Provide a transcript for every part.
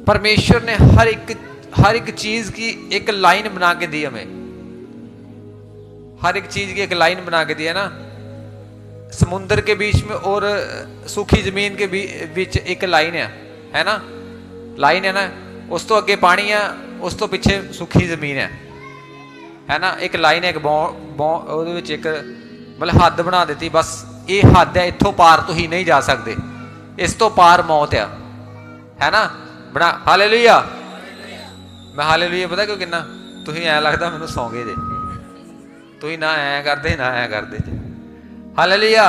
परमेश्वर ने हर एक चीज की एक लाइन बना के दी हमें, हर एक चीज की एक लाइन बना के दी है ना। समुद्र के बीच में और सूखी जमीन के बीच एक लाइन है ना, लाइन है ना। उस तो अगे पानी है, उस तो पीछे सूखी जमीन है ना। एक लाइन है, एक एक मतलब हद बना दी, बस ये हद है, इतों पार तुम नहीं जा सकते, इस तो पार मौत है ना बना। हालेलुया। मैं हालेलुया पता क्यों कहना, तुम ऐ लगता मैनू सौ गए जे, तुम ना ऐ करते ना ऐ करते जे। हालेलुया।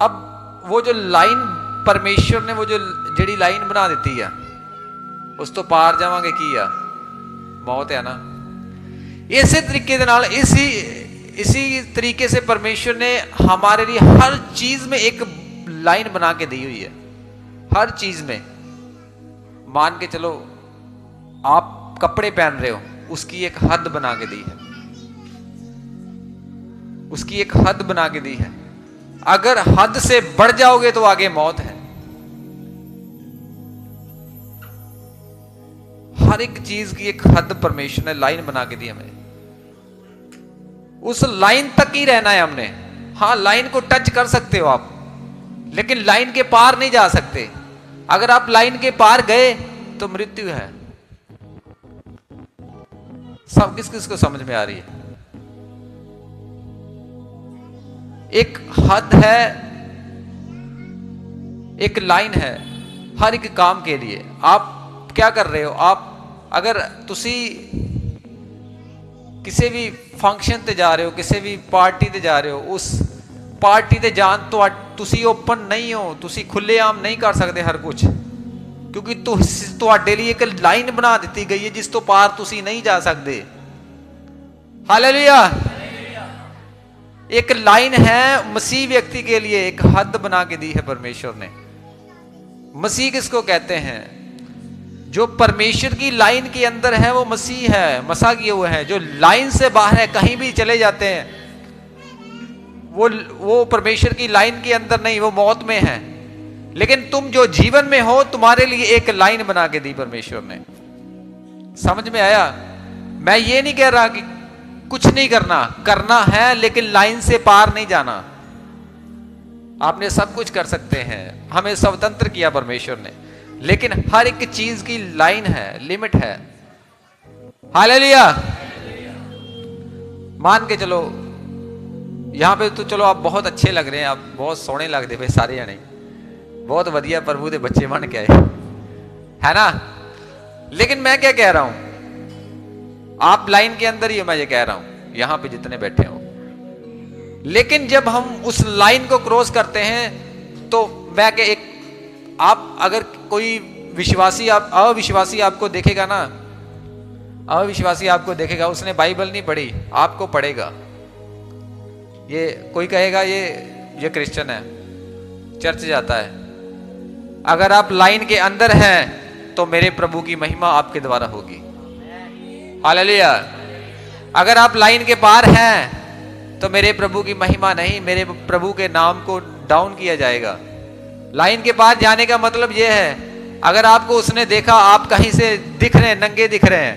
अब वो जो लाइन परमेश्वर ने वो जो जड़ी लाइन बना दी है, उस तो पार जावांगे की आ, मौत है ना। इसी तरीके दे नाल इसी तरीके से परमेश्वर ने हमारे लिए हर चीज में एक लाइन बना के दी हुई है, हर चीज में। मान के चलो आप कपड़े पहन रहे हो, उसकी एक हद बना के दी है, उसकी एक हद बना के दी है। अगर हद से बढ़ जाओगे तो आगे मौत है। हर एक चीज की एक हद परमेश्वर ने लाइन बना के दी हमें, उस लाइन तक ही रहना है हमने। हाँ, लाइन को टच कर सकते हो आप, लेकिन लाइन के पार नहीं जा सकते। अगर आप लाइन के पार गए तो मृत्यु है। सब किस किस को समझ में आ रही है? एक हद है, एक लाइन है हर एक काम के लिए। आप क्या कर रहे हो? आप अगर तुसी किसी भी फंक्शन ते जा रहे हो, किसी भी पार्टी ते जा रहे हो, उस पार्टी ते जान तो तुसी ओपन नहीं हो, तुसी खुलेआम नहीं कर सकते हर कुछ, क्योंकि तुहाडे लिए एक लाइन बना दी गई है जिस तो पार तुसी नहीं जा सकते। हालेलुया। एक लाइन है मसीह व्यक्ति के लिए, एक हद बना के दी है परमेश्वर ने। मसीह किसको कहते हैं? जो परमेश्वर की लाइन के अंदर है वो मसीह है, मसा किए हुए हैं। जो लाइन से बाहर है, कहीं भी चले जाते हैं, वो परमेश्वर की लाइन के अंदर नहीं, वो मौत में है। लेकिन तुम जो जीवन में हो, तुम्हारे लिए एक लाइन बना के दी परमेश्वर ने। समझ में आया? मैं ये नहीं कह रहा कि कुछ नहीं करना, करना है, लेकिन लाइन से पार नहीं जाना। आपने सब कुछ कर सकते हैं, हमें स्वतंत्र किया परमेश्वर ने, लेकिन हर एक चीज की लाइन है, लिमिट है। हालेलुया। मान के चलो यहां पे तो चलो आप बहुत अच्छे लग रहे हैं, आप बहुत सोहने लगते भाई, सारे जने बहुत वधिया प्रभु के बच्चे बन के आए, है ना। लेकिन मैं क्या कह रहा हूं, आप लाइन के अंदर ही हो, मैं ये कह रहा हूं, यहां पे जितने बैठे हो। लेकिन जब हम उस लाइन को क्रॉस करते हैं तो मैं क्या, एक आप अगर कोई विश्वासी, आप अविश्वासी आपको देखेगा ना, अविश्वासी आपको देखेगा, उसने बाइबल नहीं पढ़ी, आपको पढ़ेगा। ये कोई कहेगा ये क्रिश्चियन है, चर्च जाता है। अगर आप लाइन के अंदर हैं तो मेरे प्रभु की महिमा आपके द्वारा होगी। हालेलुया। अगर आप लाइन के पार हैं तो मेरे प्रभु की महिमा नहीं, मेरे प्रभु के नाम को डाउन किया जाएगा। लाइन के पार जाने का मतलब यह है, अगर आपको उसने देखा, आप कहीं से दिख रहे हैं, नंगे दिख रहे हैं,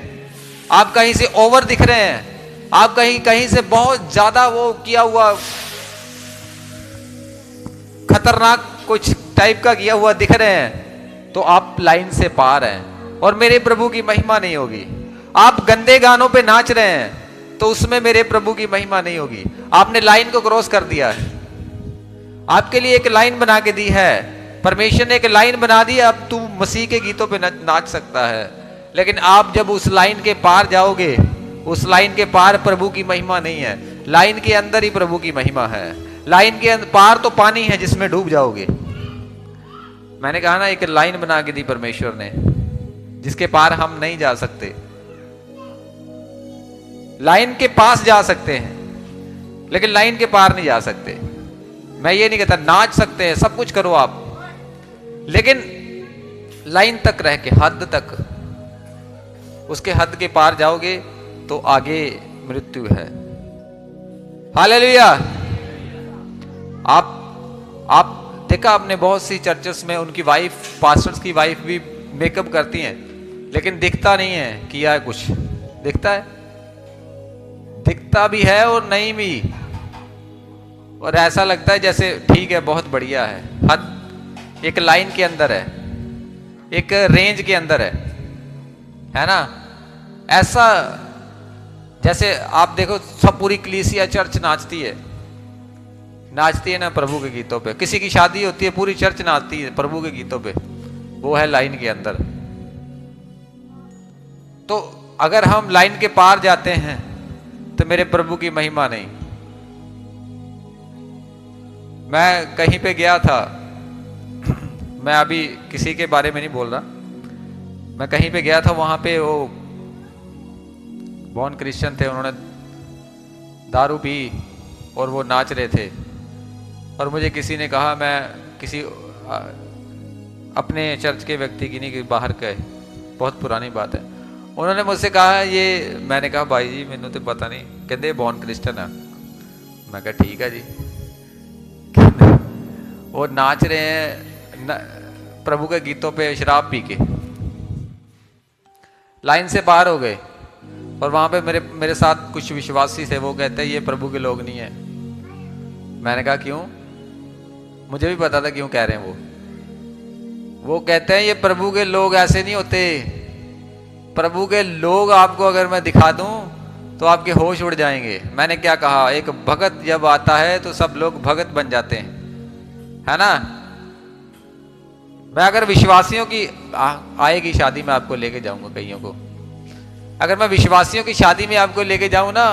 आप कहीं से ओवर दिख रहे हैं, आप कहीं से बहुत ज्यादा वो किया हुआ खतरनाक कुछ टाइप का किया हुआ दिख रहे हैं, तो आप लाइन से पार हैं और मेरे प्रभु की महिमा नहीं होगी। आप गंदे गानों पे नाच रहे हैं तो उसमें मेरे प्रभु की महिमा नहीं होगी। आपने लाइन को क्रॉस कर दिया है। आपके लिए एक लाइन बना के दी है परमेश्वर ने, एक लाइन बना दी। अब तू मसीह के गीतों पे नाच सकता है, लेकिन आप जब उस लाइन के पार जाओगे, उस लाइन के पार प्रभु की महिमा नहीं है, लाइन के अंदर ही प्रभु की महिमा है। लाइन के पार तो पानी है जिसमें डूब जाओगे। मैंने कहा ना, एक लाइन बना के दी परमेश्वर ने जिसके पार हम नहीं जा सकते। लाइन के पास जा सकते हैं लेकिन लाइन के पार नहीं जा सकते। मैं ये नहीं कहता, नाच सकते हैं, सब कुछ करो आप, लेकिन लाइन तक रह के, हद तक, उसके हद के पार जाओगे तो आगे मृत्यु है। हालेलुया। आप देखा आपने बहुत सी चर्चेस में उनकी वाइफ, पास्टर्स की वाइफ भी मेकअप करती हैं, लेकिन दिखता नहीं है किया है कुछ। दिखता है, दिखता भी है और नहीं भी, और ऐसा लगता है जैसे ठीक है बहुत बढ़िया है, हद एक लाइन के अंदर है, एक रेंज के अंदर है ना। ऐसा जैसे आप देखो सब पूरी कलीसिया चर्च नाचती है ना प्रभु के गीतों पे। किसी की शादी होती है पूरी चर्च नाचती है प्रभु के गीतों पे, वो है लाइन के अंदर। तो अगर हम लाइन के पार जाते हैं तो मेरे प्रभु की महिमा नहीं। मैं कहीं पे गया था, मैं अभी किसी के बारे में नहीं बोल रहा, मैं कहीं पे गया था, वहां पे वो बॉर्न क्रिश्चियन थे, उन्होंने दारू पी और वो नाच रहे थे। और मुझे किसी ने कहा, मैं किसी अपने चर्च के व्यक्ति की नहीं कि बाहर का है, बहुत पुरानी बात है, उन्होंने मुझसे कहा ये, मैंने कहा भाई जी मैंने तो पता नहीं, कहते बॉर्न क्रिश्चियन है। मैं कहा ठीक है जी। वो नाच रहे हैं प्रभु के गीतों पे शराब पी के, लाइन से बाहर हो गए। और वहां पे मेरे साथ कुछ विश्वासी थे, वो कहते हैं ये प्रभु के लोग नहीं है। मैंने कहा क्यों? मुझे भी पता था क्यों कह रहे हैं वो कहते हैं ये प्रभु के लोग ऐसे नहीं होते, प्रभु के लोग आपको अगर मैं दिखा दूं तो आपके होश उड़ जाएंगे। मैंने क्या कहा, एक भगत जब आता है तो सब लोग भगत बन जाते हैं, है ना। मैं अगर विश्वासियों की आएगी शादी में आपको लेके जाऊंगा कईयों को, अगर मैं विश्वासियों की शादी में आपको लेके जाऊं ना,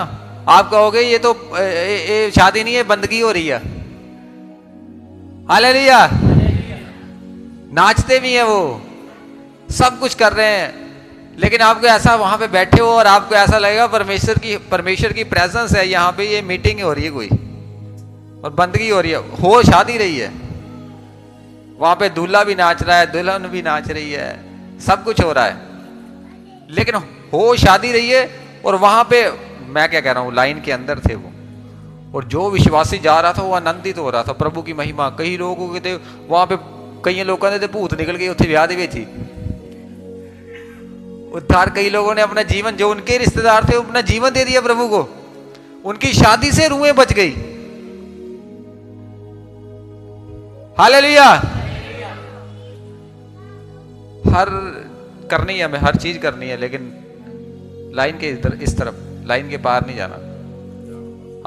आप कहोगे ये तो शादी नहीं है, बंदगी हो रही है। हालेलुया। नाचते भी हैं वो, सब कुछ कर रहे हैं, लेकिन आपको ऐसा वहां पे बैठे हो और आपको ऐसा लगेगा परमेश्वर की प्रेजेंस है यहाँ पे, ये मीटिंग हो रही है कोई और बंदगी हो रही है, हो शादी रही है। वहां पे दूल्हा भी नाच रहा है, दुल्हन भी नाच रही है, सब कुछ हो रहा है, लेकिन हो शादी रही है। और वहां पे मैं क्या कह रहा हूं, लाइन के अंदर थे वो, और जो विश्वासी जा रहा था वो आनंदित हो रहा था प्रभु की महिमा। कई लोगों के थे वहां पे, कई लोगों ने भूत निकल गए उत्थे ब्याह दे विच ही उद्धार। कई लोगों ने अपना जीवन, जो उनके रिश्तेदार थे, अपना जीवन दे दिया प्रभु को, उनकी शादी से रूहें बच गई। हालेलुया। हर करनी है, हमें हर चीज करनी है, लेकिन लाइन के इस तरफ, लाइन के पार नहीं जाना।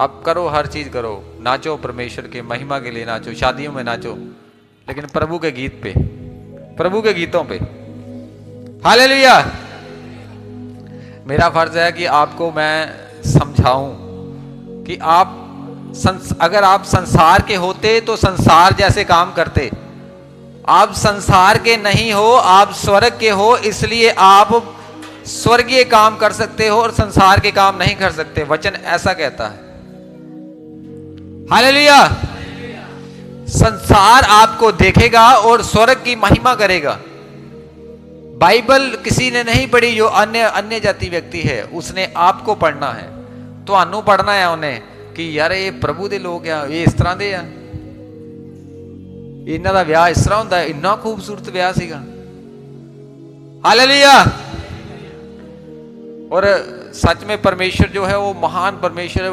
आप करो, हर चीज करो, नाचो परमेश्वर के महिमा के लिए नाचो, शादियों में नाचो, लेकिन प्रभु के गीत पे, प्रभु के गीतों पे। हालेलुया। मेरा फर्ज है कि आपको मैं समझाऊं कि आप अगर आप संसार के होते तो संसार जैसे काम करते। आप संसार के नहीं हो, आप स्वर्ग के हो, इसलिए आप स्वर्गीय काम कर सकते हो और संसार के काम नहीं कर सकते। वचन ऐसा कहता है। हालेलुया। संसार आपको देखेगा और स्वर्ग की महिमा करेगा। बाइबल किसी ने नहीं पढ़ी, जो अन्य जाति व्यक्ति है उसने आपको पढ़ना है, तो आनू पढ़ना है उन्हें कि यार ये प्रभु दे लोग आ, ये इस तरह दे आ, इन्हां दा विआह इस तरह हुंदा है, इन्ना खूबसूरत विआह सीगा। हालेलुया। और सच में परमेश्वर जो है वो महान परमेश्वर है।